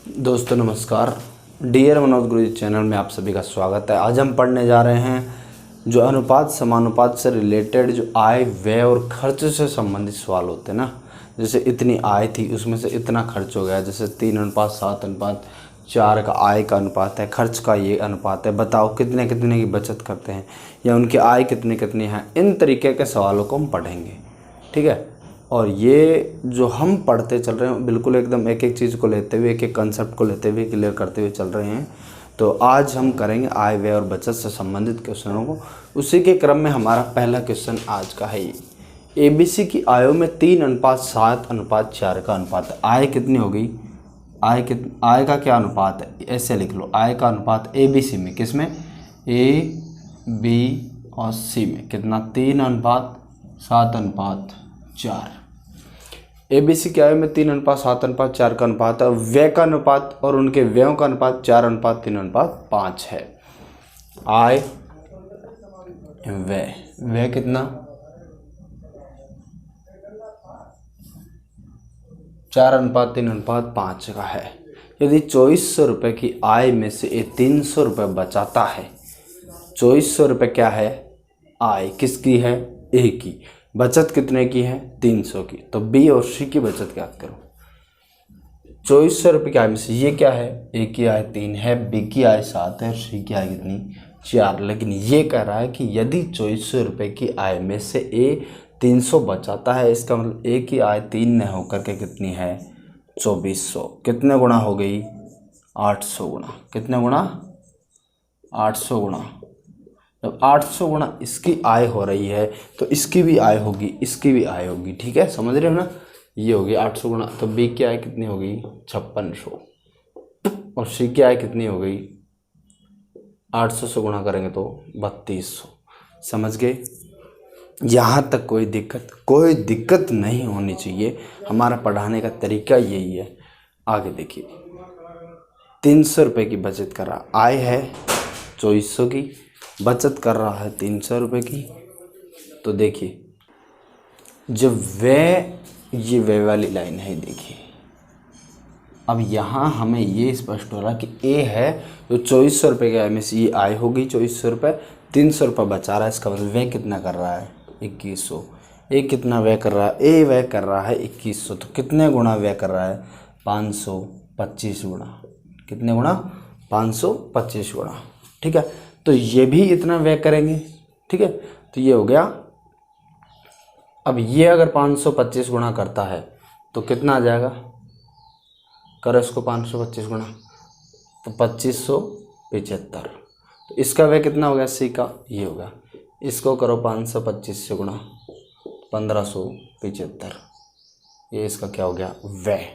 दोस्तों नमस्कार। डियर मनोज गुरुजी चैनल में आप सभी का स्वागत है। आज हम पढ़ने जा रहे हैं जो अनुपात समानुपात से रिलेटेड जो आय व्यय और खर्च से संबंधित सवाल होते हैं ना। जैसे इतनी आय थी उसमें से इतना खर्च हो गया, जैसे 3:7:4 का आय का अनुपात है, खर्च का ये अनुपात है, बताओ कितने कितने की बचत करते हैं या उनकी आय कितनी कितनी है। इन तरीके के सवालों को हम पढ़ेंगे, ठीक है। और ये जो हम पढ़ते चल रहे हैं बिल्कुल एकदम एक एक चीज़ को लेते हुए, एक एक कंसेप्ट को लेते हुए, क्लियर करते हुए चल रहे हैं। तो आज हम करेंगे आय व्यय और बचत से संबंधित क्वेश्चनों को। उसी के क्रम में हमारा पहला क्वेश्चन आज का है ये, एबीसी की आयों में 3:7:4 का अनुपात है। आय कितनी हो गई? आय का क्या अनुपात है? ऐसे लिख लो, आय का अनुपात एबीसी में, किस में? ए बी और सी में कितना? 3:7:4। एबीसी के आय में 3:7:4 का अनुपात है। व्यय का अनुपात और उनके व्ययों का अनुपात 4:3:5 है। आय व्यय कितना? 4:3:5 का है। यदि 2400 रुपये की आय में से ये 300 रुपये बचाता है, 2400 रुपये क्या है? आय किसकी है? ए की। बचत कितने की है? 300 की। तो बी और सी की बचत याद करो। 2400 रुपये की आय में से ये क्या है? ए की आय 3 है, बी की आय 7 है और सी की आय कितनी? 4। लेकिन ये कह रहा है कि यदि 2400 रुपये की आय में से ए 300 बचाता है, इसका मतलब ए की आय 3 न होकर के कितनी है? 2400। कितने गुना हो गई? 800 गुना। कितने गुना? 800 गुना। जब 800 गुना इसकी आय हो रही है तो इसकी भी आय होगी, इसकी भी आय होगी, ठीक है, समझ रहे हो ना। ये होगी 800 गुना, तो बी की आय कितनी हो गई? 5600। और सी की आय कितनी हो गई? 800 से गुना करेंगे तो 3200। समझ गए? यहाँ तक कोई दिक्कत नहीं होनी चाहिए। हमारा पढ़ाने का तरीका यही है। आगे देखिए, 300 रुपये की बचत कर रहा, आय है 2400 की, बचत कर रहा है 300 रुपये की। तो देखिए जब ये व्यय वाली लाइन है, देखिए अब यहाँ हमें ये स्पष्ट हो रहा कि ए है जो 2400 रुपये के आय में से ये आय होगी 2400 रुपये, 300 रुपये बचा रहा है, इसका मतलब व्यय कितना कर रहा है? 2100। ए कितना व्यय कर रहा है? ए व्यय कर रहा है 2100। तो कितने गुना व्यय कर रहा है? 525 गुना। कितने गुना? 525 गुना, ठीक है। तो ये भी इतना व्यय करेंगे, ठीक है। तो ये हो गया। अब ये अगर 525 गुना करता है तो कितना आ जाएगा? करो इसको 525 गुना तो 2575। तो इसका व्यय कितना हो गया? सी का ये होगा। इसको करो 525 से गुना 1575। ये इसका क्या हो गया? व्यय,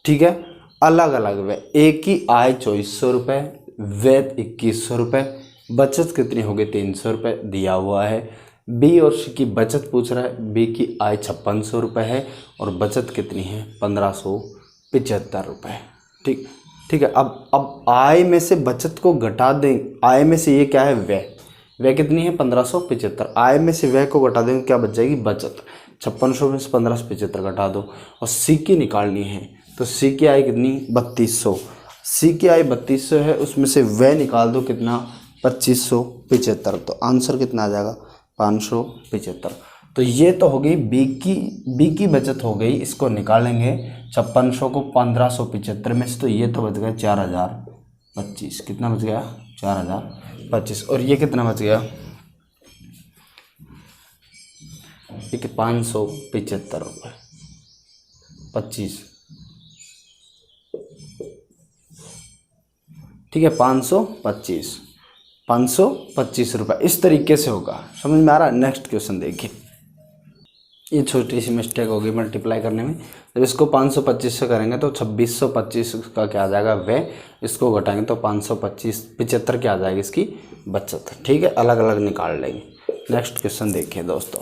ठीक है। अलग अलग व्यय। एक की आय 2400 रुपये, व्यय 2100 रुपये, बचत कितनी हो गई? 300 रुपये दिया हुआ है। बी और सी की बचत पूछ रहा है। बी की आय 5600 रुपये है और बचत कितनी है? 1575 रुपये, ठीक है। अब आय में से बचत को घटा दें। आय में से ये क्या है? व्यय कितनी है? 1575। आय में से व्यय को घटा देंगे, क्या बच जाएगी? बचत। 5600 में से 1575 घटा दो और सी की निकालनी है। तो सी की आय कितनी? 3200। सी की आय 3200 है, उसमें से व्यय निकाल दो, कितना? 2575। तो आंसर कितना आ जाएगा? 575। तो ये तो हो गई बी की बचत हो गई। इसको निकालेंगे 5600 को 1575 में से, तो ये तो बच गया 4025। कितना बच गया? 4025। और ये कितना बच गया? ठीक है, 575 रुपये 25, ठीक है, 525 रुपये। इस तरीके से होगा। समझ में आ रहा है? नेक्स्ट क्वेश्चन देखिए, ये छोटी सी मिस्टेक होगी मल्टीप्लाई करने में। जब इसको 525 से करेंगे तो 2625 का क्या आ जाएगा? व्यय। इसको घटाएंगे तो 575 क्या आ जाएगी? इसकी बचत, ठीक है। अलग अलग निकाल लेंगे। नेक्स्ट क्वेश्चन देखिए दोस्तों।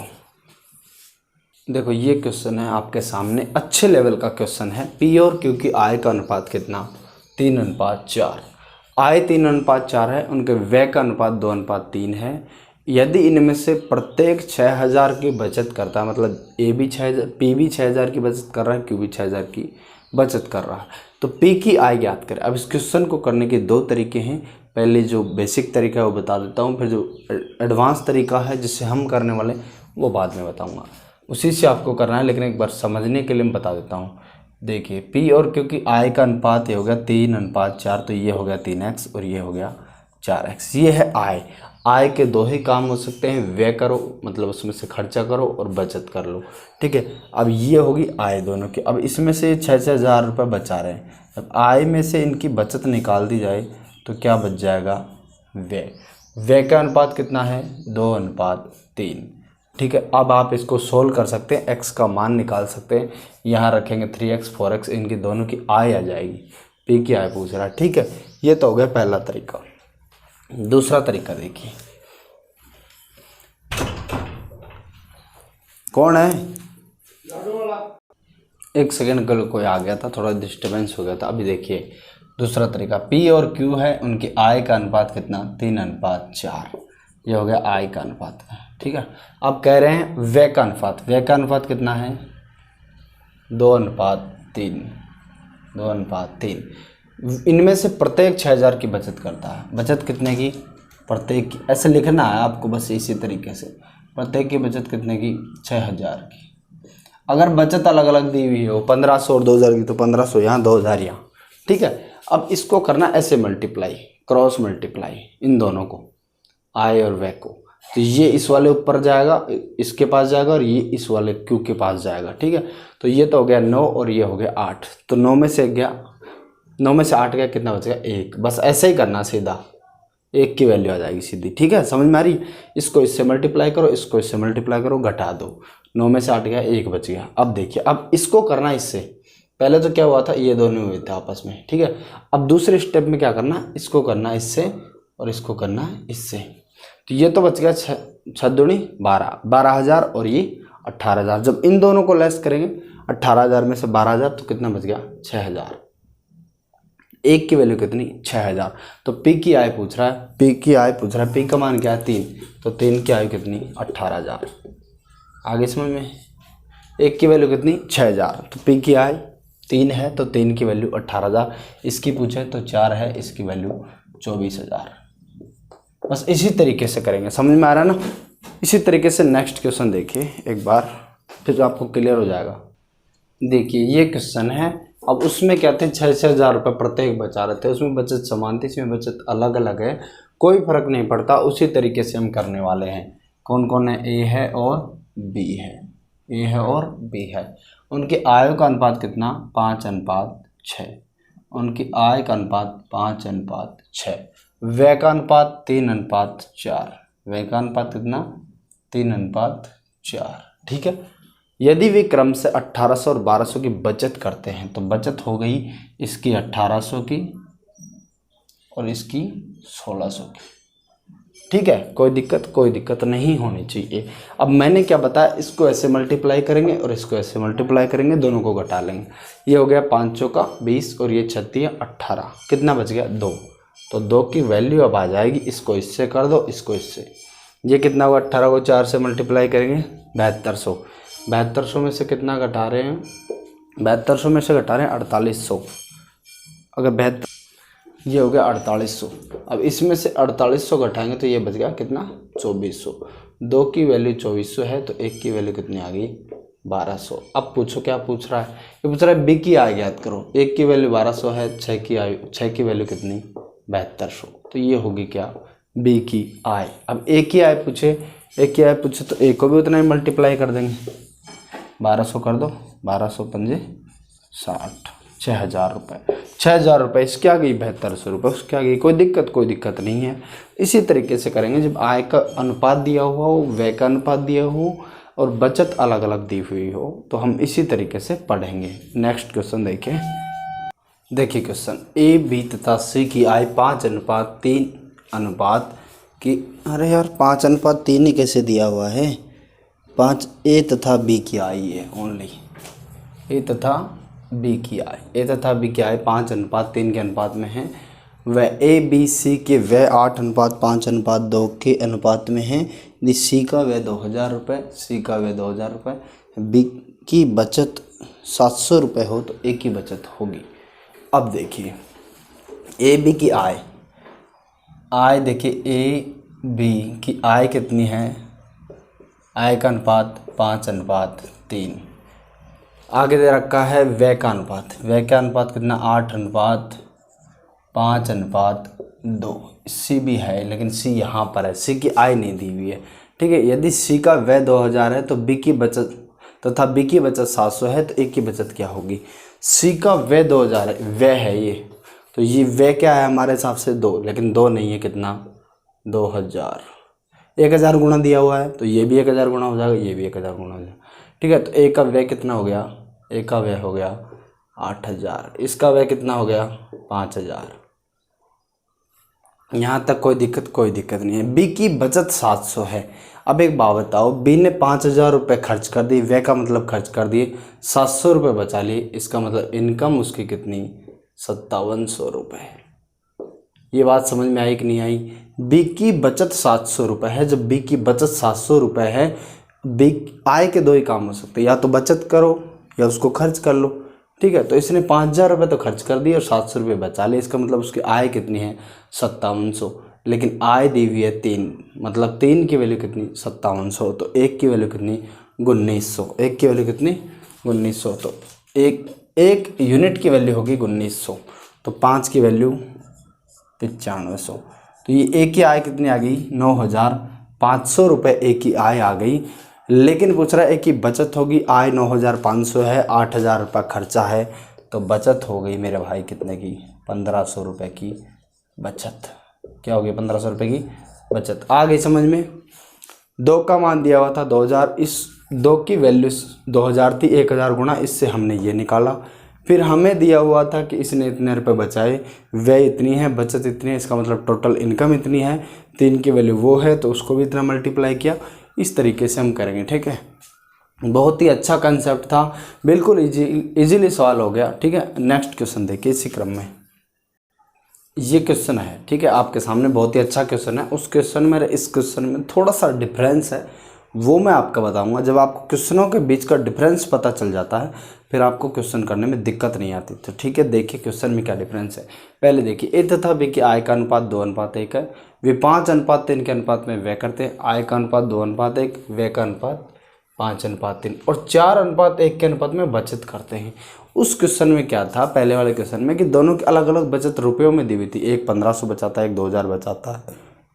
देखो ये क्वेश्चन है आपके सामने, अच्छे लेवल का क्वेश्चन है। पी और क्यू की आय का अनुपात कितना? 3:4। आय 3:4 है, उनके व्यय का अनुपात 2:3 है। यदि इनमें से प्रत्येक 6000 की बचत करता है, मतलब ए भी 6000, पी भी 6000 की बचत कर रहा है, क्यू भी 6000 की बचत कर रहा है, तो पी की आय ज्ञात करें। अब इस क्वेश्चन को करने के दो तरीके हैं। पहले जो बेसिक तरीका है वो बता देता हूँ, फिर जो एडवांस तरीका है जिससे हम करने वाले वो बाद में बताऊँगा। उसी से आपको करना है, लेकिन एक बार समझने के लिए मैं बता देता हूँ। देखिए पी और क्यू की आय का अनुपात ये हो गया 3:4, तो ये हो गया 3x और ये हो गया 4x। ये है आय। आय के दो ही काम हो सकते हैं, व्यय करो मतलब उसमें से खर्चा करो और बचत कर लो, ठीक है। अब ये होगी आय दोनों की। अब इसमें से 6,000 रुपये बचा रहे हैं, अब आय में से इनकी बचत निकाल दी जाए तो क्या बच जाएगा, व्यय। व्यय का अनुपात कितना है, 2:3, ठीक है। अब आप इसको सोल्व कर सकते हैं, x का मान निकाल सकते हैं। यहाँ रखेंगे 3x 4x, इनकी दोनों की आय आ जाएगी। पी की आय पूछ रहा है, ठीक है। ये तो हो गया पहला तरीका। दूसरा तरीका देखिए, कौन है, एक सेकेंड कल कोई आ गया था, थोड़ा डिस्टर्बेंस हो गया था। अभी देखिए दूसरा तरीका, पी और क्यू है, उनकी आय का अनुपात कितना, 3:4। ये हो गया आय का अनुपात, ठीक है। अब कह रहे हैं व्यय का अनुपात। व्यय का अनुपात कितना है, 2:3, 2:3। इनमें से प्रत्येक 6,000 की बचत करता है। बचत कितने की, प्रत्येक की, ऐसे लिखना है आपको बस इसी तरीके से। प्रत्येक की बचत कितने की, 6,000 की। अगर बचत अलग अलग दी हुई हो 1500 और 2000 की, तो 1500 यहाँ 2000 यहाँ, ठीक है। अब इसको करना ऐसे मल्टीप्लाई, क्रॉस मल्टीप्लाई इन दोनों को, आय और व्यय को। तो ये इस वाले ऊपर जाएगा, इसके पास जाएगा, और ये इस वाले क्यू के पास जाएगा, ठीक है। तो ये तो हो गया 9 और ये हो गया 8। तो 9 में से 8 गया, कितना बचेगा, 1। बस ऐसे ही करना, सीधा 1 की वैल्यू आ जाएगी सीधी, ठीक है। समझ में आ रही। इसको इससे मल्टीप्लाई करो, इसको इससे मल्टीप्लाई करो, घटा दो। 9 में से 8 गया, 1 बच गया। अब देखिए, अब इसको करना इससे, पहले तो क्या हुआ था, ये दोनों हुए थे आपस में, ठीक है। अब दूसरे स्टेप में क्या करना, इसको करना इससे और इसको करना इससे। तो ये तो बच गया 6 दूनी 12, 12,000 और ये 18,000। जब इन दोनों को लेस करेंगे, 18,000 में से 12,000, तो कितना बच गया, 6,000। 1 की वैल्यू कितनी, 6,000। तो पी की आय पूछ रहा है, पी की आय पूछ रहा है, पी का मान क्या है, 3। तो 3 की आय कितनी, 18,000। आगे समझ में। 1 की वैल्यू कितनी, 6,000। तो पी की आय 3 है, तो 3 की वैल्यू 18,000। इसकी पूछे तो 4 है, इसकी वैल्यू 24,000। बस इसी तरीके से करेंगे, समझ में आ रहा है ना। इसी तरीके से नेक्स्ट क्वेश्चन देखिए एक बार, फिर आपको क्लियर हो जाएगा। देखिए ये क्वेश्चन है। अब उसमें क्या थे, 6,000 रुपये प्रत्येक बचा रहे थे, उसमें बचत समान थी, इसमें बचत अलग अलग है, कोई फर्क नहीं पड़ता। उसी तरीके से हम करने वाले हैं। कौन कौन है, ए है और बी है, ए है और बी है। उनकी आय का अनुपात कितना, 5:6। उनकी आय का अनुपात 5:6। व्यय का अनुपात 3:4। व्यय का अनुपात कितना, 3:4, ठीक है। यदि वे क्रम से 1800 और 1200 की बचत करते हैं, तो बचत हो गई इसकी 1800 की और इसकी 1600 की, ठीक है। कोई दिक्कत नहीं होनी चाहिए। अब मैंने क्या बताया, इसको ऐसे मल्टीप्लाई करेंगे और इसको ऐसे मल्टीप्लाई करेंगे, दोनों को घटा लेंगे। ये हो गया 500 का 20 और ये 36 18, कितना बच गया, 2। तो 2 की वैल्यू अब आ जाएगी, इसको इससे कर दो, इसको इससे। ये कितना हुआ, 18 को 4 से मल्टीप्लाई करेंगे, 7200। 7200 में से कितना घटा रहे हैं, 7200 में से घटा रहे हैं 4800। अगर 72, ये हो गया 4800। अब इसमें से 4800 घटाएंगे तो ये बच गया कितना, 2400। 2 की वैल्यू 2400 है, तो 1 की वैल्यू कितनी आ गई, 1200। अब पूछो क्या पूछ रहा है, ये पूछ रहा है बी की आय ज्ञात करो। 1 की वैल्यू 1200 है, 6 की वैल्यू कितनी, 7200। तो ये होगी क्या, बी की आय। अब ए की आय पूछे, तो ए को भी उतना ही मल्टीप्लाई कर देंगे, 1200 कर दो, 1200 पंजे 60, 6,000 रुपये। 6,000 रुपये इसकी आ गई, 7200 रुपये उसकी आ गई। कोई दिक्कत नहीं है। इसी तरीके से करेंगे, जब आय का अनुपात दिया हुआ हो, व्यय का अनुपात दिया हो और बचत अलग अलग दी हुई हो, तो हम इसी तरीके से पढ़ेंगे। नेक्स्ट क्वेश्चन देखिए क्वेश्चन, ए बी तथा सी की आय 5:3 अनुपात की, अरे यार 5:3 ही कैसे दिया हुआ है, 5 ए तथा बी की आय है, ओनली ए तथा बी की आय। ए तथा बी की आय 5:3 के अनुपात में है। वह ए बी सी के वह 8:5:2 के अनुपात में हैं। यदि सी का वह 2000 रुपये, सी का वह 2000 रुपये, बी की बचत 700 रुपये हो तो ए की बचत होगी। अब देखिए ए बी की आय देखिए ए बी की आय कितनी है, आय का अनुपात 5:3। आगे दे रखा है व्यय का अनुपात, व्यय का अनुपात कितना 8:5:2। सी भी है लेकिन सी यहाँ पर है, सी की आय नहीं दी हुई है, ठीक है। यदि सी का व्यय 2000 है तो बी की बचत तथा बी की बचत 700 है तो ए की बचत क्या होगी। सी का व्यय 2000 है, व्यय है ये, तो ये व्यय क्या है हमारे हिसाब से 2, लेकिन 2 नहीं है, कितना 2000। 1000 गुणा दिया हुआ है तो ये भी 1000 गुणा हो जाएगा, ये भी 1000 गुणा हो जाएगा, ठीक है। तो ए का व्यय कितना हो गया, ए का व्यय हो गया 8000, इसका व्यय कितना हो गया 5000। यहाँ तक कोई दिक्कत नहीं है। बी की बचत 700 है। अब एक बात बताओ, बी ने 5000 रुपये खर्च कर दिए, व्यय का मतलब खर्च कर दिए, 700 रुपये बचा लिए, इसका मतलब इनकम उसकी कितनी 5700 रुपये। ये बात समझ में आई कि नहीं आई। बी की बचत 700 रुपये है। जब बी की बचत 700 रुपये है, बी आय के दो ही काम हो सकते हैं, या तो बचत करो या उसको खर्च कर लो, ठीक है। तो इसने 5000 रुपये तो खर्च कर दिए और 700 रुपये बचा लिए, इसका मतलब उसकी आय कितनी है 5700, लेकिन आय दी हुई है 3, मतलब 3 की वैल्यू कितनी 5700, तो 1 की वैल्यू कितनी 1900, 1 की वैल्यू कितनी 1900, तो एक यूनिट की वैल्यू होगी 1900, तो 5 की वैल्यू 9500। तो ये ए की आय कितनी आ गई 9500 रुपये ए की आय आ गई। लेकिन पूछ रहा है ए की बचत होगी, आय 9500 है, 8000 रुपये खर्चा है, तो बचत हो गई मेरे भाई कितने की 1500 रुपये की बचत। क्या हो गई 1500 रुपये की बचत। आ गई समझ में। 2 का मान दिया हुआ था 2000, इस 2 की वैल्यू 2000 थी, 1000 गुणा इससे हमने ये निकाला। फिर हमें दिया हुआ था कि इसने इतने रुपए बचाए, व्यय इतनी है, बचत इतनी है, इसका मतलब टोटल इनकम इतनी है, 3 की वैल्यू वो है तो उसको भी इतना मल्टीप्लाई किया। इस तरीके से हम करेंगे, ठीक है। बहुत ही अच्छा कंसेप्ट था, बिल्कुल इजीली सवाल हो गया, ठीक है। नेक्स्ट क्वेश्चन देखिए इसी क्रम में। ये क्वेश्चन है, ठीक है, आपके सामने बहुत ही अच्छा क्वेश्चन है। उस क्वेश्चन में इस क्वेश्चन में थोड़ा सा डिफरेंस है, वो मैं आपको बताऊंगा। जब आपको क्वेश्चनों के बीच का डिफरेंस पता चल जाता है फिर आपको क्वेश्चन करने में दिक्कत नहीं आती। तो ठीक है, देखिए क्वेश्चन में क्या डिफरेंस है। पहले देखिए ए तथा बी की आय का अनुपात 2:1 है। वे 5:3 के अनुपात में व्यय करते हैं। आय का अनुपात 2:1, व्यय का अनुपात 5:3 और 4:1 के अनुपात में बचत करते हैं। उस क्वेश्चन में क्या था, पहले वाले क्वेश्चन में, कि दोनों की अलग अलग बचत रुपयों में दी हुई थी। एक 1500 बचाता है, एक 2000 बचाता है,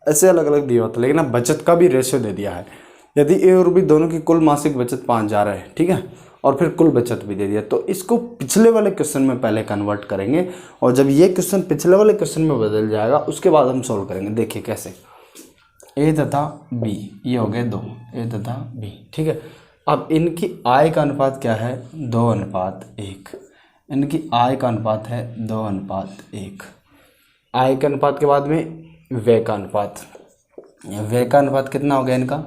ऐसे अलग अलग दिया होता है। लेकिन अब बचत का भी रेशियो दे दिया है। यदि ए और बी दोनों की कुल मासिक बचत 5000 है, ठीक है, और फिर कुल बचत भी दे दिया, तो इसको पिछले वाले क्वेश्चन में पहले कन्वर्ट करेंगे और जब ये क्वेश्चन पिछले वाले क्वेश्चन में बदल जाएगा उसके बाद हम सोल्व करेंगे। देखिए कैसे, ए तथा बी, ये हो गए 2, ए तथा बी, ठीक है। अब इनकी आय का अनुपात क्या है 2:1, इनकी आय का अनुपात है 2:1। आय के अनुपात के बाद में व्यय का अनुपात, व्यय का अनुपात कितना हो गया इनका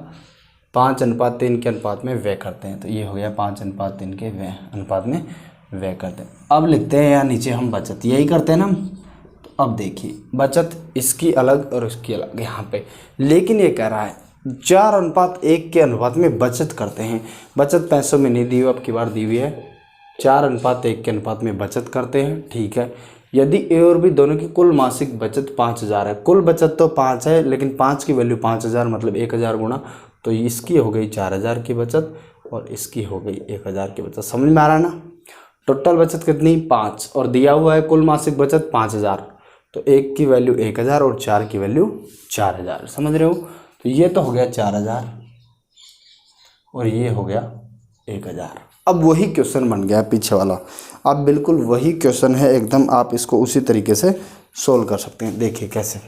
5:3 के अनुपात में व्यय करते हैं, तो ये हो गया 5:3 के व्यय अनुपात में व्यय करते हैं। अब लिखते हैं यहाँ नीचे हम बचत, यही करते हैं ना। तो अब देखिए बचत इसकी अलग और इसकी अलग यहाँ पे, लेकिन ये कह रहा है 4:1 के अनुपात में बचत करते हैं। बचत पैसों में नहीं दी हुई, अब की बार दी हुई है। 4:1 के अनुपात में बचत करते हैं, ठीक है। यदि ए और बी दोनों की कुल मासिक बचत 5000 है, कुल बचत तो 5 है लेकिन 5 की वैल्यू 5000 मतलब 1000 गुणा, तो इसकी हो गई 4000 की बचत और इसकी हो गई 1000 की बचत। समझ में आ रहा है ना। टोटल बचत कितनी 5 और दिया हुआ है कुल मासिक बचत 5000, तो 1 की वैल्यू 1000 और 4 की वैल्यू 4000। समझ रहे हो। तो ये तो हो गया 4000 और ये हो गया 1000। अब वही क्वेश्चन बन गया पीछे वाला, अब बिल्कुल वही क्वेश्चन है एकदम, आप इसको उसी तरीके से सोल्व कर सकते हैं। देखिए कैसे,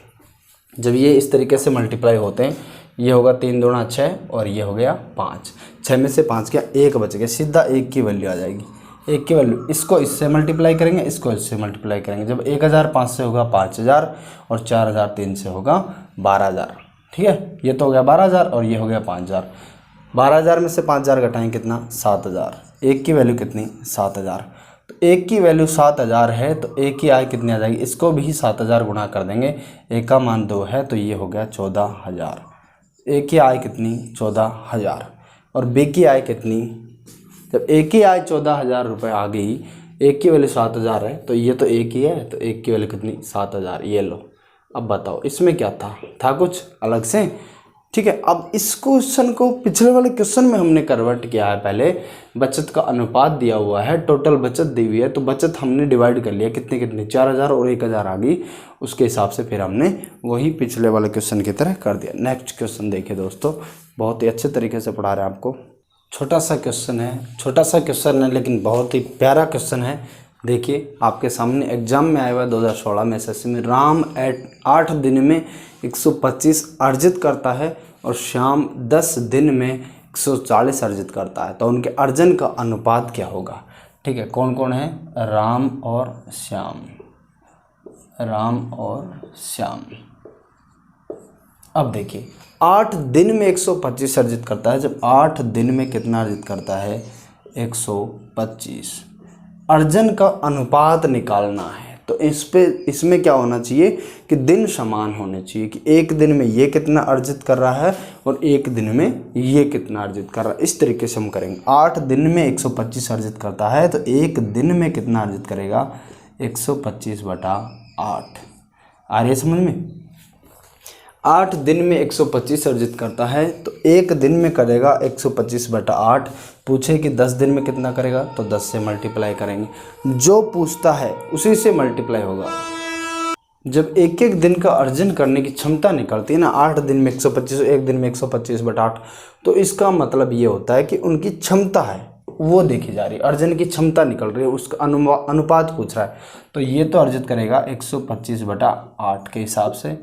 जब ये इस तरीके से मल्टीप्लाई होते हैं, ये होगा 3 दूना 6 और ये हो गया 5, 6 में से 5 गया, 1 बच गया, सीधा 1 की वैल्यू आ जाएगी। 1 की वैल्यू, इसको इससे मल्टीप्लाई करेंगे, इसको इससे मल्टीप्लाई करेंगे। जब 1000 5 से होगा 5000 और 4000 3 से होगा 12000, ठीक है। ये तो हो गया 12000 और ये हो गया 5000। 12000 में से 5000 घटाएं कितना 7000, 1 की वैल्यू कितनी 7000। तो एक की वैल्यू 7000 है तो एक की आय कितनी आ जाएगी, इसको भी 7000 गुणा कर देंगे, एक का मान 2 है तो ये हो गया 14000। एक की आय कितनी 14000 और बी की आय कितनी, जब एक की आय 14000 रुपये आ गई, एक की वैल्यू 7000 है तो ये तो एक ही है, तो एक की वैल्यू कितनी 7000। ये लो, अब बताओ इसमें क्या था कुछ अलग से, ठीक है। अब इस क्वेश्चन को पिछले वाले क्वेश्चन में हमने कन्वर्ट किया है। पहले बचत का अनुपात दिया हुआ है, टोटल बचत दी हुई है, तो बचत हमने डिवाइड कर लिया कितने कितने 4000 और 1000 आ गई, उसके हिसाब से फिर हमने वही पिछले वाले क्वेश्चन की तरह कर दिया। नेक्स्ट क्वेश्चन देखिए दोस्तों, बहुत ही अच्छे तरीके से पढ़ा रहे हैं आपको। छोटा सा क्वेश्चन है लेकिन बहुत ही प्यारा क्वेश्चन है। देखिए आपके सामने एग्जाम में आया हुआ 2016 में एसएससी में, राम 8 दिन में 125 अर्जित करता है और श्याम 10 दिन में 140 अर्जित करता है, तो उनके अर्जन का अनुपात क्या होगा। ठीक है, कौन कौन है, राम और श्याम। अब देखिए 8 दिन में 125 अर्जित करता है, जब 8 दिन में कितना अर्जित करता है 125, अर्जन का अनुपात निकालना है। तो इसमें क्या होना चाहिए कि दिन समान होने चाहिए, कि एक दिन में ये कितना अर्जित कर रहा है और एक दिन में ये कितना अर्जित कर रहा है। इस तरीके से हम करेंगे। 8 दिन में 125 अर्जित करता है तो एक दिन में कितना अर्जित करेगा 125/8। आ रही है समझ में। 8 दिन में 125 अर्जित करता है तो एक दिन में करेगा 125/8। पूछे कि 10 दिन में कितना करेगा तो 10 से मल्टीप्लाई करेंगे, जो पूछता है उसी से मल्टीप्लाई होगा। जब एक एक दिन का अर्जन करने की क्षमता निकलती है ना, 8 दिन में 125, एक दिन में 125/8, तो इसका मतलब ये होता है कि उनकी क्षमता है वो देखी जा रही है, अर्जन की क्षमता निकल रही है, उसका अनुपात पूछ रहा है। तो ये तो अर्जित करेगा 125/8 के हिसाब से,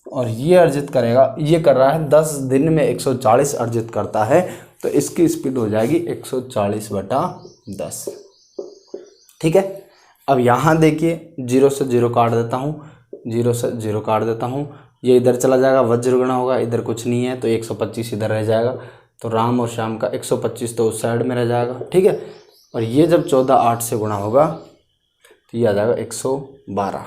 और ये अर्जित करेगा, ये कर रहा है 10 दिन में 140 अर्जित करता है, तो इसकी स्पीड हो जाएगी 140/10। ठीक है। अब यहाँ देखिए 0 से 0 काट देता हूँ, 0 से 0 काट देता हूँ, ये इधर चला जाएगा, वज्र गुणा होगा, इधर कुछ नहीं है तो 125 इधर रह जाएगा, तो राम और श्याम का 125 तो उस साइड में रह जाएगा। ठीक है। और ये जब 14 8 से गुणा होगा तो ये आ जाएगा 112।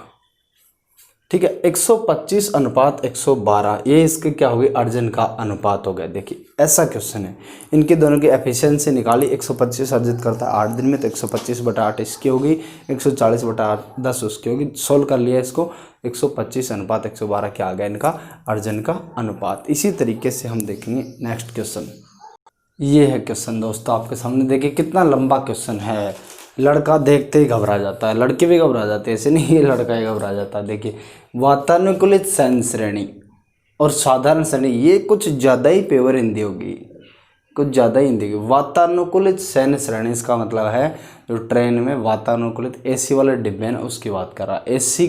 ठीक है, 125/112, ये इसके क्या हो गई अर्जन का अनुपात हो गया। देखिए ऐसा क्वेश्चन है, इनके दोनों की एफिशिएंसी निकाली, 125 अर्जित करता है 8 दिन में तो 125/8 इसकी होगी, 140/10 उसकी होगी। सोल्व कर लिया इसको, 125/112 क्या आ गया इनका अर्जन का अनुपात। इसी तरीके से हम देखेंगे नेक्स्ट क्वेश्चन। ये है क्वेश्चन दोस्तों आपके सामने, देखिए कितना लंबा क्वेश्चन है, लड़का देखते ही घबरा जाता है, लड़के भी घबरा जाते हैं, ऐसे नहीं ये लड़का ही घबरा जाता है। देखिए वातानुकूलित सैन्य श्रेणी और साधारण श्रेणी, ये कुछ ज़्यादा ही पेवर हिंदी होगी, कुछ ज़्यादा ही हिंदी होगी। वातानुकूलित सैन्य श्रेणी इसका मतलब है जो ट्रेन में वातानुकूलित एसी वाले डिब्बे हैं उसकी बात कर रहा है, एसी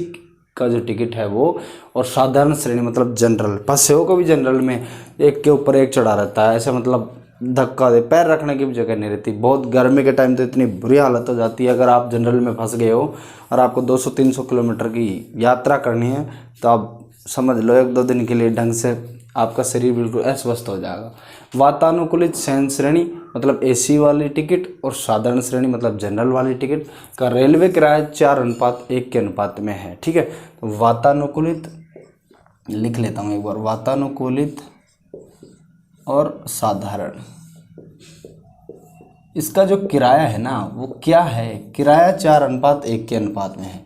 का जो टिकट है वो। और साधारण श्रेणी मतलब जनरल, फंसे हो कभी जनरल में, एक के ऊपर एक चढ़ा रहता है, ऐसे मतलब धक्का दे, पैर रखने की भी जगह नहीं रहती। बहुत गर्मी के टाइम तो इतनी बुरी हालत हो जाती है, अगर आप जनरल में फंस गए हो और आपको 200-300 किलोमीटर की यात्रा करनी है तो आप समझ लो 1-2 दिन के लिए ढंग से आपका शरीर बिल्कुल अस्वस्थ हो जाएगा। वातानुकूलित सैन्य श्रेणी मतलब एसी वाली टिकट और साधारण श्रेणी मतलब जनरल वाली टिकट का रेलवे किराया 4:1 के अनुपात में है। ठीक है, तो वातानुकूलित लिख लेता हूँ एक बार, वातानुकूलित और साधारण, इसका जो किराया है ना वो क्या है, किराया 4:1 के अनुपात में है।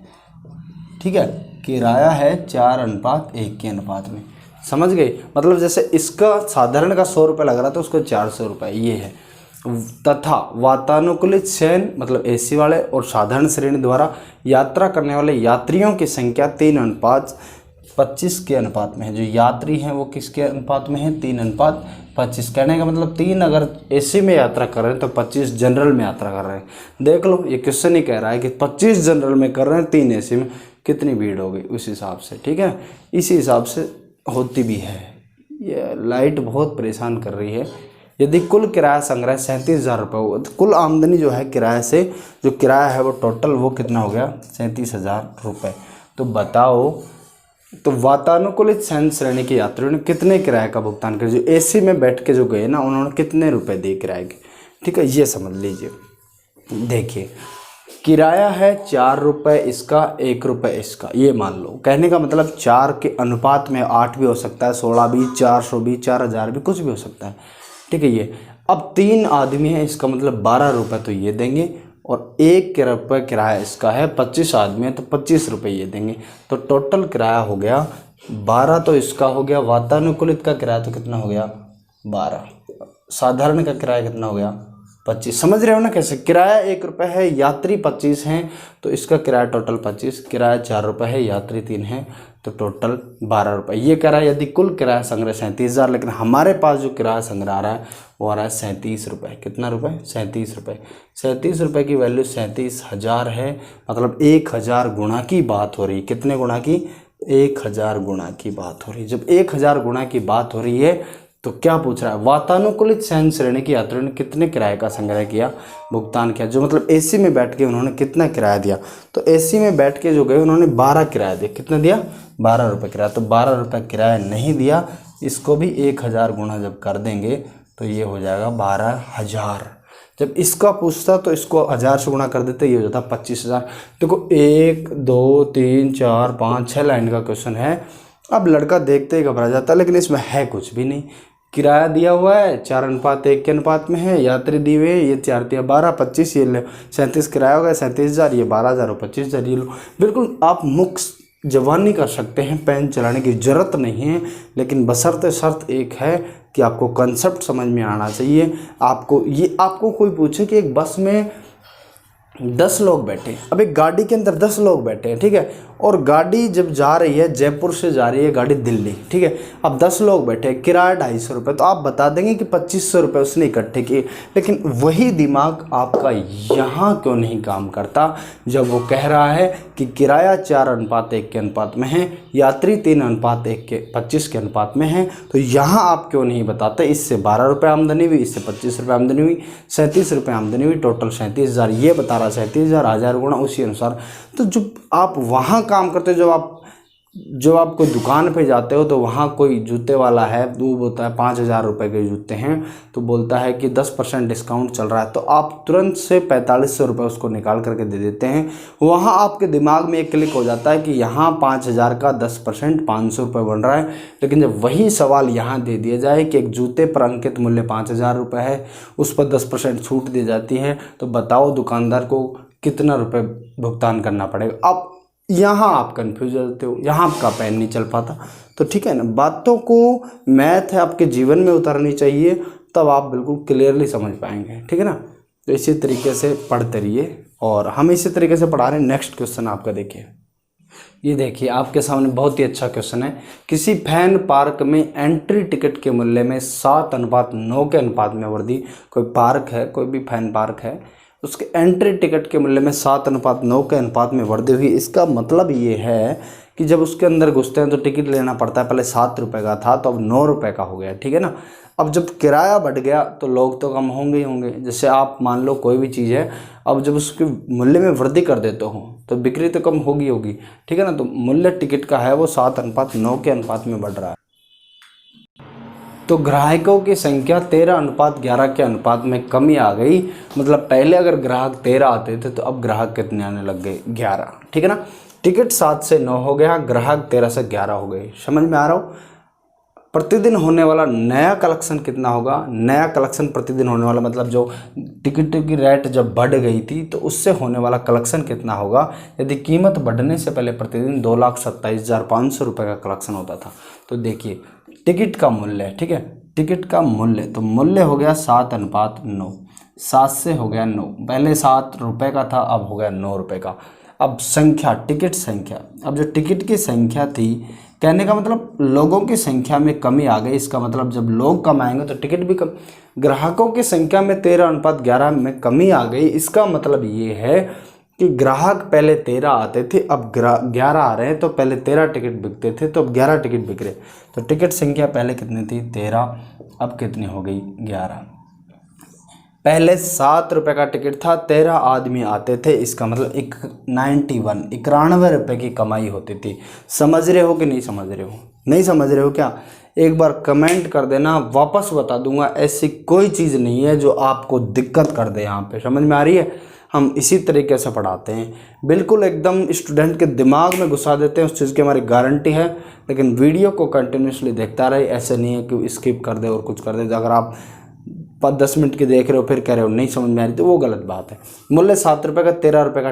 ठीक है, किराया है 4:1 के अनुपात में, समझ गए। मतलब जैसे इसका साधारण का 100 रुपये लग रहा था, उसको 400 रुपये ये है। तथा वातानुकूलित श्रेणी मतलब एसी वाले और साधारण श्रेणी द्वारा यात्रा करने वाले यात्रियों की संख्या 3:25 के अनुपात में है। जो यात्री हैं वो किसके अनुपात में है 3:25। कहने का मतलब 3 अगर एसी में यात्रा कर रहे हैं तो 25 जनरल में यात्रा कर रहे हैं। देख लो ये क्वेश्चन ही कह रहा है कि 25 जनरल में कर रहे हैं, 3 एसी में, कितनी भीड़ होगी उस हिसाब से। ठीक है, इसी हिसाब से होती भी है। ये लाइट बहुत परेशान कर रही है। यदि कुल किराया संग्रह 37,000 रुपये हो तो कुल आमदनी जो है किराए से, जो किराया है वो टोटल वो कितना हो गया 37,000 रुपये। तो बताओ, तो वातानुकूलित सैन्य श्रेणी के यात्रियों ने कितने किराए का भुगतान किया, जो एसी में बैठ के जो गए ना उन्होंने कितने रुपए दिए किराए के। ठीक है, ये समझ लीजिए। देखिए किराया है 4 रुपये इसका, 1 रुपये इसका, ये मान लो। कहने का मतलब 4 के अनुपात में 8 भी हो सकता है, 16 भी, 400 भी, 4000 भी, कुछ भी हो सकता है। ठीक है। ये अब 3 आदमी हैं, इसका मतलब 12 रुपये तो ये देंगे, और 1 रुपये किराया इसका है। 25 आदमी है तो 25 रुपये ये देंगे। तो टोटल किराया हो गया 12, तो इसका हो गया। वातानुकूलित का किराया तो कितना हो गया 12। साधारण का किराया कितना हो गया 25। समझ रहे हो ना कैसे? किराया 1 रुपये है, यात्री 25 हैं, तो इसका किराया टोटल 25। किराया 4 रुपये है, यात्री 3 हैं, तो टोटल 12 रुपये। ये कह रहा है यदि कुल किराया संग्रह 37,000, लेकिन हमारे पास जो किराया संग्रह आ रहा है वो आ रहा है 37 रुपये। कितना रुपये? 37 रुपये। 37 रुपये की वैल्यू 37,000 है, मतलब 1000 गुणा की बात हो रही है। कितने गुणा की? 1000 गुणा की बात हो रही है। जब 1000 गुणा की बात हो रही है तो क्या पूछ रहा है? वातानुकूलित शयन श्रेणी के यात्रियों ने कितने किराए का संग्रह किया, भुगतान किया। जो मतलब एसी में बैठ के उन्होंने कितना किराया दिया, तो एसी में बैठ के जो गए उन्होंने 12 किराया दिया। कितना दिया? 12 रुपये किराया। तो 12 रुपये किराया नहीं दिया, इसको भी 1000 गुणा जब कर देंगे तो ये हो जाएगा 12,000। जब इसका पूछता तो इसको 1000 से गुणा कर देते, ये हो जाता 25,000। देखो 1 2 3 4 5 6 लाइन का क्वेश्चन है। अब लड़का देखते ही घबरा जाता है, लेकिन इसमें है कुछ भी नहीं। किराया दिया हुआ है 4:1 के अनुपात में है, यात्री दिए हुए, ये 4 दिया 12, 25, ये ले 37 किराया होगा 37,000, ये 12,000 और 25,000 ये लो। बिल्कुल आप मुख जवानी कर सकते हैं, पेन चलाने की ज़रूरत नहीं है, लेकिन बशर्ते शर्त एक है कि आपको कंसेप्ट समझ में आना चाहिए। आपको कोई पूछे कि एक बस में 10 लोग बैठे, अब एक गाड़ी के अंदर 10 लोग बैठे हैं, ठीक है, और गाड़ी जब जा रही है, जयपुर से जा रही है गाड़ी दिल्ली, ठीक है। अब 10 लोग बैठे, किराया 250 रुपये, तो आप बता देंगे कि 2500 रुपये उसने इकट्ठे किए। लेकिन वही दिमाग आपका यहाँ क्यों नहीं काम करता जब वो कह रहा है कि किराया 4:1 के अनुपात में है, यात्री 3:1 के 25 के अनुपात में है। तो यहाँ आप क्यों नहीं बताते इससे 12 रुपये आमदनी हुई, इससे 25 रुपये आमदनी हुई, 37 रुपये आमदनी हुई, टोटल 37,000। ये बता रहा 37,000, 1000 गुणा उसी अनुसार। तो जब आप वहाँ काम करते हो, जब आप कोई दुकान पे जाते हो तो वहाँ कोई जूते वाला है, वो बोलता है 5,000 रुपये के जूते हैं, तो बोलता है कि 10% डिस्काउंट चल रहा है, तो आप तुरंत से 4500 रुपये उसको निकाल करके दे देते हैं। वहाँ आपके दिमाग में एक क्लिक हो जाता है कि यहाँ 5,000 का 10% 500 रुपये बन रहा है। लेकिन जब वही सवाल यहाँ दे दिया जाए कि एक जूते पर अंकित मूल्य 5,000 रुपये है, उस पर 10% छूट दी जाती है, तो बताओ दुकानदार को कितना रुपये भुगतान करना पड़ेगा। अब यहाँ आप कन्फ्यूज हो जाते हो, यहाँ आपका पेन नहीं चल पाता। तो ठीक है ना, बातों को मैथ है आपके जीवन में उतारनी चाहिए, तब आप बिल्कुल क्लियरली समझ पाएंगे, ठीक है ना। तो इसी तरीके से पढ़ते रहिए, और हम इसी तरीके से पढ़ा रहे हैं। नेक्स्ट क्वेश्चन आपका देखिए, ये देखिए आपके सामने बहुत ही अच्छा क्वेश्चन है। किसी फैन पार्क में एंट्री टिकट के मूल्य में 7:9 के अनुपात में वृद्धि। कोई पार्क है, कोई भी फैन पार्क है, उसके एंट्री टिकट के मूल्य में 7:9 के अनुपात में वृद्धि हुई। इसका मतलब ये है कि जब उसके अंदर घुसते हैं तो टिकट लेना पड़ता है। पहले 7 रुपये का था तो अब 9 रुपये का हो गया, ठीक है ना। अब जब किराया बढ़ गया तो लोग तो कम होंगे ही होंगे। जैसे आप मान लो कोई भी चीज़ है, अब जब उसके मूल्य में वृद्धि कर देते हो तो बिक्री तो कम होगी, ठीक है ना। तो मूल्य टिकट का है वो 7:9 के अनुपात में बढ़ रहा है। तो ग्राहकों की संख्या 13:11 के अनुपात में कमी आ गई। मतलब पहले अगर ग्राहक 13 आते थे तो अब ग्राहक कितने आने लग गए? 11, ठीक है ना। टिकट 7 से 9 हो गया, ग्राहक 13 से 11 हो गए। समझ में आ रहा हो? प्रतिदिन होने वाला नया कलेक्शन कितना होगा? नया कलेक्शन प्रतिदिन होने वाला, मतलब जो टिकट की रेट जब बढ़ गई थी तो उससे होने वाला कलेक्शन कितना होगा? यदि कीमत बढ़ने से पहले प्रतिदिन 2,27,500 रुपये का कलेक्शन होता था, तो देखिए टिकट का मूल्य, ठीक है, टिकट का मूल्य, तो मूल्य हो गया 7:9, 7 से हो गया 9, पहले 7 रुपये का था, अब हो गया 9 रुपये का। अब संख्या, टिकट संख्या, अब जो टिकट की संख्या थी, कहने का मतलब लोगों की संख्या में कमी आ गई। इसका मतलब जब लोग कम आएंगे तो टिकट भी कम। ग्राहकों की संख्या में 13:11 में कमी आ गई। इसका मतलब ये है कि ग्राहक पहले 13 आते थे, अब 11 आ रहे हैं। तो पहले 13 टिकट बिकते थे, तो अब 11 टिकट बिक रहे। तो टिकट संख्या पहले कितनी थी? 13, अब कितनी हो गई? 11। पहले 7 रुपये का टिकट था, 13 आदमी आते थे, इसका मतलब 91 रुपये की कमाई होती थी। समझ रहे हो कि नहीं समझ रहे हो? नहीं समझ रहे हो क्या? एक बार कमेंट कर देना, वापस बता दूंगा। ऐसी कोई चीज़ नहीं है जो आपको दिक्कत कर दे। यहाँ पे समझ में आ रही है? हम इसी तरीके से पढ़ाते हैं, बिल्कुल एकदम स्टूडेंट के दिमाग में घुसा देते हैं, उस चीज़ की हमारी गारंटी है। लेकिन वीडियो को कंटिन्यूसली देखता रहे, ऐसे नहीं है कि स्किप कर दे और कुछ कर दे। अगर आप 10 मिनट की देख रहे हो फिर कह रहे हो नहीं समझ में आ रही, तो वो गलत बात है। मूल्य 7 रुपये का 13 रुपये का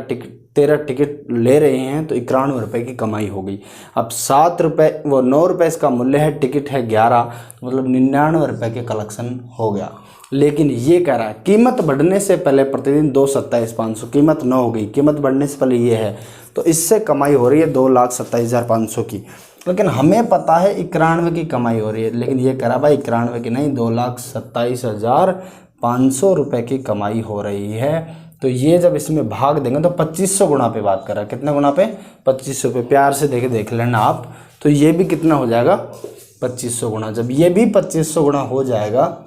तेरह टिकट ले रहे हैं तो 91 रुपये की कमाई हो गई। अब 7 रुपये, वो 9 रुपये इसका मूल्य है, टिकट है 11, तो मतलब 99 रुपये के कलेक्शन हो गया। लेकिन ये कह रहा है कीमत बढ़ने से पहले प्रतिदिन 2,27,500, कीमत 9 हो गई, कीमत बढ़ने से पहले ये है, तो इससे कमाई हो रही है 2,27,500 की। लेकिन हमें पता है 91 की कमाई हो रही है, लेकिन ये कह रहा भाई 91 की नहीं, 2,27,500 रुपये की कमाई हो रही है। तो ये जब इसमें भाग देंगे तो 2500 गुना पे बात कर रहा है। कितने गुना पे? 2500 पे। प्यार से देख लेना आप, तो ये भी कितना हो जाएगा? 2500 गुना। जब ये भी 2500 गुना हो जाएगा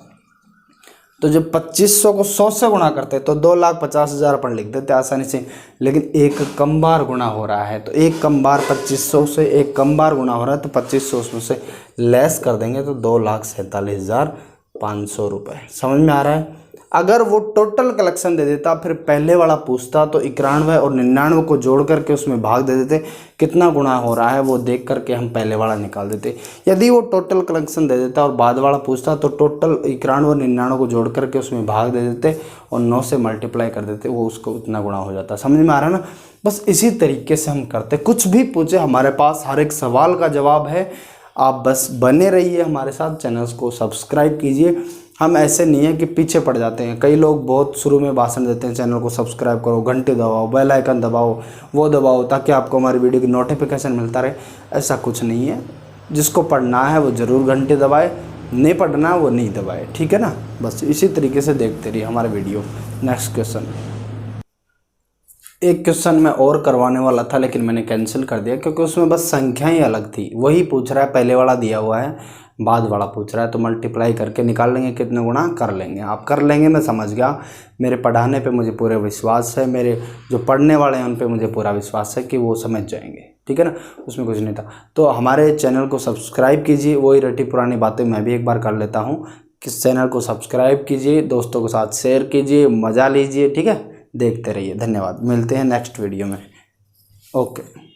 तो जब 2500 को 100 से गुणा करते तो 2,50,000 अपन लिख देते आसानी से। लेकिन एक कम बार गुणा हो रहा है, तो एक कम बार 2500 से एक कम बार गुणा हो रहा है, तो 2500 उसमें से लेस कर देंगे तो 2,47,500 रुपये। समझ में आ रहा है? अगर वो टोटल कलेक्शन दे देता, फिर पहले वाला पूछता तो 91 और 99 को जोड़ करके उसमें भाग दे देते, कितना गुणा हो रहा है वो देख करके हम पहले वाला निकाल देते। यदि वो टोटल कलेक्शन दे देता और बाद वाला पूछता तो टोटल 91 और 99 को जोड़ करके उसमें भाग दे देते और 9 से मल्टीप्लाई कर देते, वो उसको उतना गुणा हो जाता। समझ में आ रहा है ना? बस इसी तरीके से हम करते। कुछ भी पूछे, हमारे पास हर एक सवाल का जवाब है। आप बस बने रहिए हमारे साथ, चैनल्स को सब्सक्राइब कीजिए। हम ऐसे नहीं है कि पीछे पड़ जाते हैं। कई लोग बहुत शुरू में भाषण देते हैं, चैनल को सब्सक्राइब करो, घंटे दबाओ, बेल आइकन दबाओ, वो दबाओ, ताकि आपको हमारी वीडियो की नोटिफिकेशन मिलता रहे। ऐसा कुछ नहीं है। जिसको पढ़ना है वो ज़रूर घंटे दबाए, नहीं पढ़ना वो नहीं दबाए, ठीक है ना? बस इसी तरीके से देखते रहिए हमारे वीडियो। Next question. एक क्वेश्चन मैं और करवाने वाला था लेकिन मैंने कैंसिल कर दिया, क्योंकि उसमें बस संख्याएं अलग थी। वही पूछ रहा है, पहले वाला दिया हुआ है, बाद वाला पूछ रहा है, तो मल्टीप्लाई करके निकाल लेंगे, कितने गुणा कर लेंगे। आप कर लेंगे, मैं समझ गया। मेरे पढ़ाने पे मुझे पूरा विश्वास है, मेरे जो पढ़ने वाले हैं उन पे मुझे पूरा विश्वास है कि वो समझ जाएंगे, ठीक है ना? उसमें कुछ नहीं था। तो हमारे चैनल को सब्सक्राइब कीजिए। वही रटी पुरानी बातें मैं भी एक बार कर लेता हूँ कि चैनल को सब्सक्राइब कीजिए, दोस्तों के साथ शेयर कीजिए, मज़ा लीजिए, ठीक है? देखते रहिए। धन्यवाद। मिलते हैं नेक्स्ट वीडियो में। ओके।